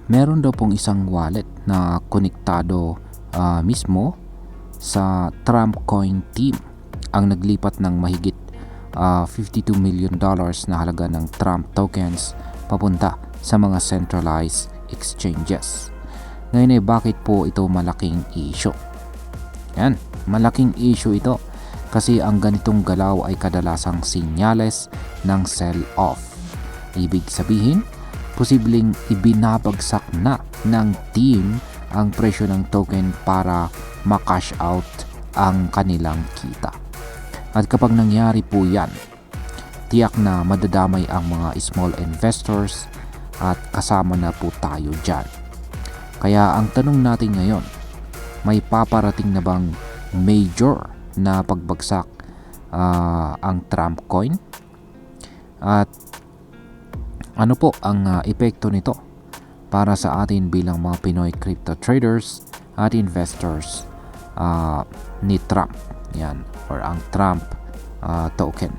Meron daw pong isang wallet na konektado mismo sa Trump Coin team ang naglipat ng mahigit $52 million na halaga ng Trump tokens papunta sa mga centralized exchanges. Ngayon ay bakit po ito malaking issue? Yan, malaking issue ito kasi ang ganitong galaw ay kadalasang sinyales ng sell-off. Ibig sabihin, posibleng ibinabagsak na ng team ang presyo ng token para ma-cash out ang kanilang kita. At kapag nangyari po yan, tiyak na madadamay ang mga small investors at kasama na po tayo dyan. Kaya ang tanong natin ngayon, may paparating na bang major na pagbagsak ang Trump coin? At ano po ang epekto nito para sa atin bilang mga Pinoy crypto traders at investors ni Trump? Yan, or ang Trump token.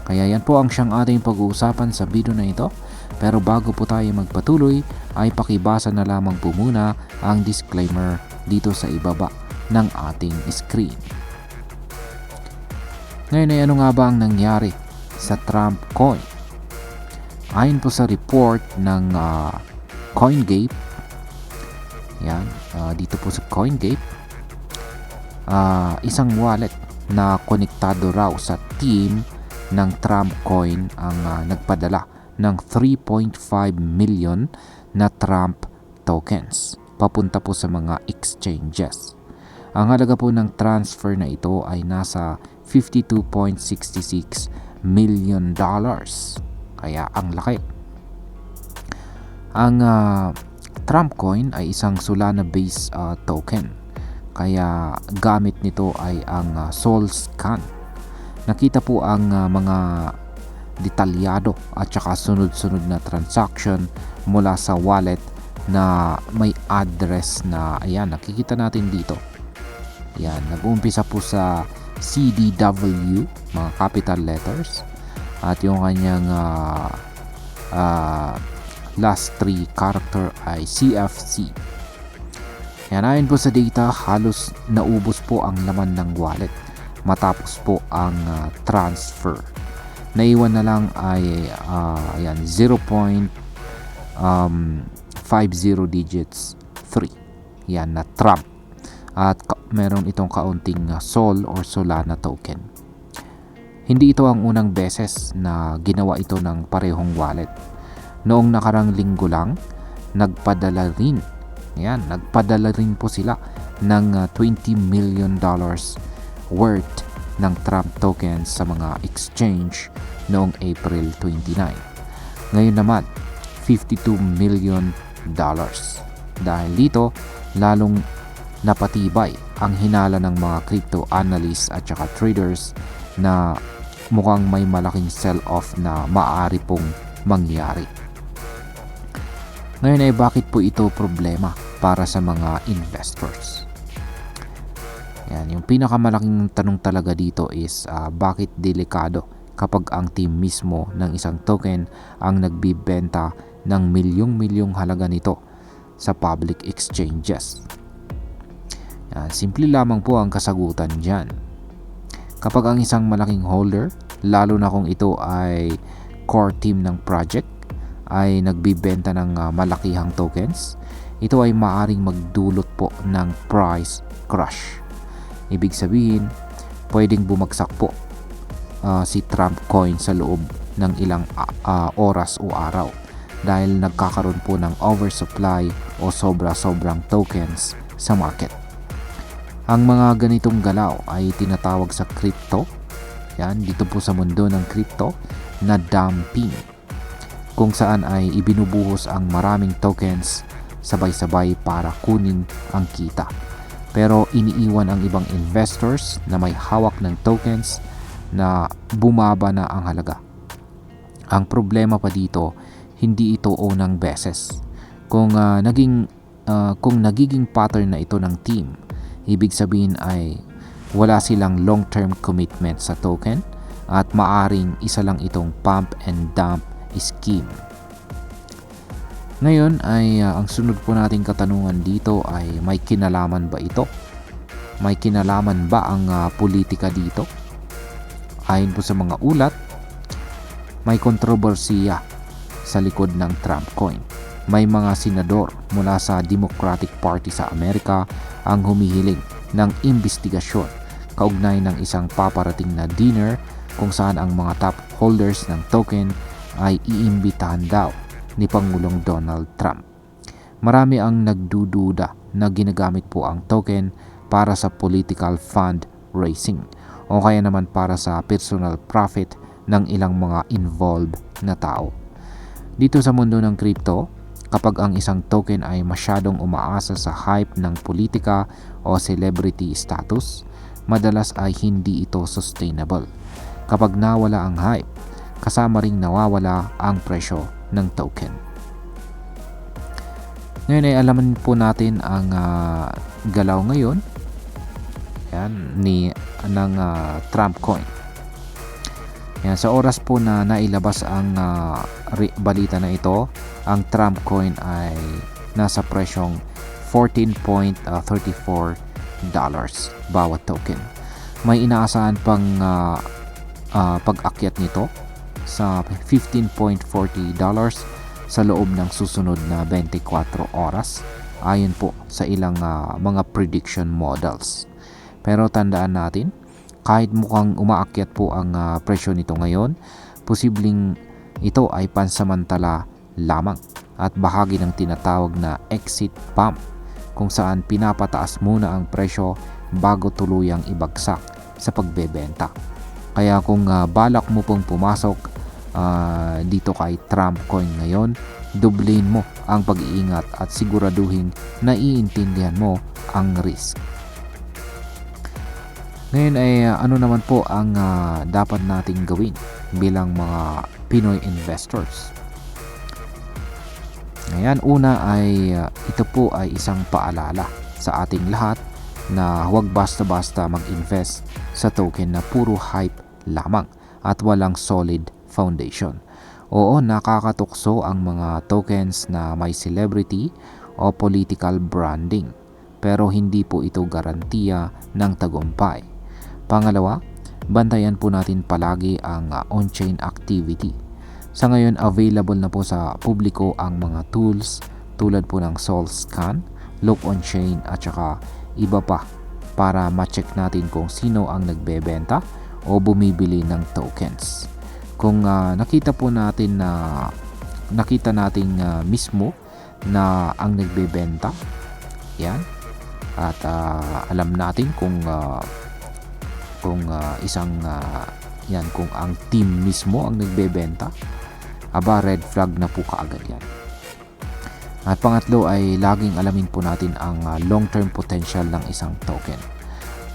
Kaya yan po ang siyang ating pag-uusapan sa video na ito. Pero bago po tayo magpatuloy ay pakibasa na lamang po muna ang disclaimer dito sa ibaba ng ating screen. Ngayon ay ano nga ba ang nangyari sa Trump coin? Ayon po sa report ng CoinGate, yan, dito po sa CoinGate, isang wallet na konektado raw sa team ng Trump coin ang nagpadala ng 3.5 million na Trump tokens papunta po sa mga exchanges. Ang halaga po ng transfer na ito ay nasa $52.66 million. Kaya ang laki. Ang Trump coin ay isang Solana-based token. Kaya gamit nito ay ang Solscan. Nakita po ang mga detalyado at saka sunod-sunod na transaction mula sa wallet na may address na ayan, nakikita natin dito. Yan, nag-uumpisa po sa CDW, mga capital letters, at yung kanyang last 3 character ay CFC. Yan, ayon po sa data, halos naubos po ang laman ng wallet matapos po ang transfer. Naiwan na lang ay 0.50 digits 3. Yan na Trump. At meron itong kaunting Sol or Solana token. Hindi ito ang unang beses na ginawa ito ng parehong wallet. Noong nakarang linggo lang, nagpadala rin po sila ng $20 million worth ng Trump tokens sa mga exchange noong April 29. Ngayon naman, $52 million. Dahil dito, lalong napatibay ang hinala ng mga crypto analysts at saka traders na mukhang may malaking sell-off na maaari pong mangyari. Ngayon ay bakit po ito problema para sa mga investors? Yan, yung pinakamalaking tanong talaga dito is bakit delikado kapag ang team mismo ng isang token ang nagbibenta ng milyong-milyong halaga nito sa public exchanges. Yan, simple lamang po ang kasagutan dyan. Kapag ang isang malaking holder, lalo na kung ito ay core team ng project, ay nagbibenta ng malakihang tokens, ito ay maaring magdulot po ng price crash. Ibig sabihin, pwedeng bumagsak po si Trump coin sa loob ng ilang oras o araw dahil nagkakaroon po ng oversupply o sobra-sobrang tokens sa market. Ang mga ganitong galaw ay tinatawag sa crypto, yan, dito po sa mundo ng crypto, na dumping, kung saan ay ibinubuhos ang maraming tokens sabay-sabay para kunin ang kita. Pero iniiwan ang ibang investors na may hawak ng tokens na bumaba na ang halaga. Ang problema pa dito, hindi ito unang beses. Kung nagiging pattern na ito ng team, ibig sabihin ay wala silang long-term commitment sa token at maaring isa lang itong pump and dump scheme. Ngayon ay ang sunod po nating katanungan dito ay may kinalaman ba ito? May kinalaman ba ang politika dito? Ayon po sa mga ulat, may kontrobersiya sa likod ng Trump coin. May mga senador mula sa Democratic Party sa Amerika ang humihiling ng imbestigasyon kaugnay ng isang paparating na dinner kung saan ang mga top holders ng token ay iimbitahan daw ni Pangulong Donald Trump. Marami ang nagdududa na ginagamit po ang token para sa political fund raising o kaya naman para sa personal profit ng ilang mga involved na tao. Dito sa mundo ng crypto, kapag ang isang token ay masyadong umaasa sa hype ng politika o celebrity status, madalas ay hindi ito sustainable. Kapag nawala ang hype, kasama ring nawawala ang presyo ng token. Ngayon ay alaman po natin ang galaw ngayon ng Trump coin. Yan, sa oras po na nailabas ang balita na ito, ang Trump coin ay nasa presyong $14.34 bawat token. May inaasahan pang pag-akyat nito sa $15.40 sa loob ng susunod na 24 oras ayon po sa ilang mga prediction models. Pero tandaan natin, kahit mukhang umaakyat po ang presyo nito ngayon, posibleng ito ay pansamantala lamang at bahagi ng tinatawag na exit pump kung saan pinapataas muna ang presyo bago tuluyang ibagsak sa pagbebenta. Kaya kung balak mo pong pumasok dito kay Trump coin ngayon, dublein mo ang pag-iingat at siguraduhin na iintindihan mo ang risk. Ngayon ay ano naman po ang dapat nating gawin bilang mga Pinoy investors? Ngayon, una ay ito po ay isang paalala sa ating lahat na huwag basta-basta mag-invest sa token na puro hype lamang at walang solid foundation. Oo, nakakatukso ang mga tokens na may celebrity o political branding, pero hindi po ito garantiya ng tagumpay. Pangalawa, bantayan po natin palagi ang on-chain activity. Sa ngayon, available na po sa publiko ang mga tools tulad po ng SolScan, Look on-chain at saka iba pa para ma-check natin kung sino ang nagbebenta o bumibili ng tokens. Kung nakita natin mismo na ang nagbebenta, yan, at alam natin kung ang team mismo ang nagbebenta, red flag na po kaagad yan. At pangatlo ay laging alamin po natin ang long-term potential ng isang token.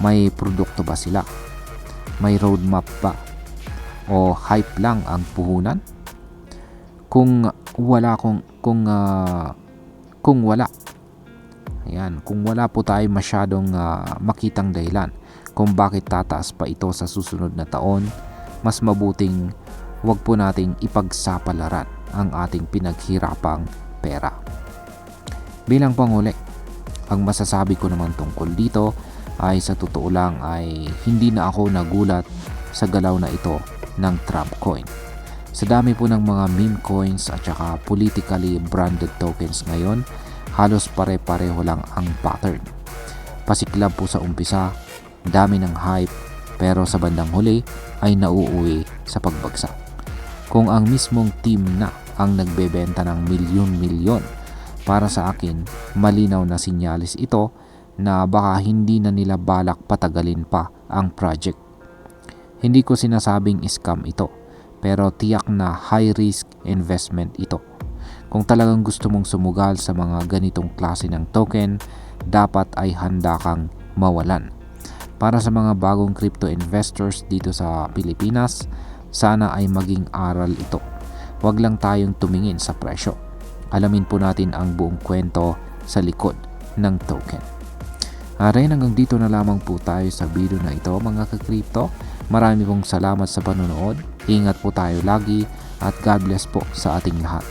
May produkto ba sila? May roadmap ba? O hype lang ang puhunan? Kung wala po tayo masyadong makitang dahilan kung bakit tataas pa ito sa susunod na taon, mas mabuting wag po nating ipagsapalaran ang ating pinaghirapang pera. Bilang panghuli, ang masasabi ko naman tungkol dito ay sa totoo lang ay hindi na ako nagulat sa galaw na ito ng Trump coin. Sa dami po ng mga meme coins at saka politically branded tokens ngayon, halos pare-pareho lang ang pattern. Pasiklab po sa umpisa, dami ng hype, pero sa bandang huli ay nauuwi sa pagbagsak. Kung ang mismong team na ang nagbebenta ng milyon-milyon, para sa akin, malinaw na sinyalis ito na baka hindi na nila balak patagalin pa ang project. Hindi ko sinasabing scam ito, pero tiyak na high-risk investment ito. Kung talagang gusto mong sumugal sa mga ganitong klase ng token, dapat ay handa kang mawalan. Para sa mga bagong crypto investors dito sa Pilipinas, sana ay maging aral ito. Huwag lang tayong tumingin sa presyo. Alamin po natin ang buong kwento sa likod ng token. Hanggang dito na lamang po tayo sa video na ito mga ka-crypto. Marami pong salamat sa panonood. Ingat po tayo lagi at God bless po sa ating lahat.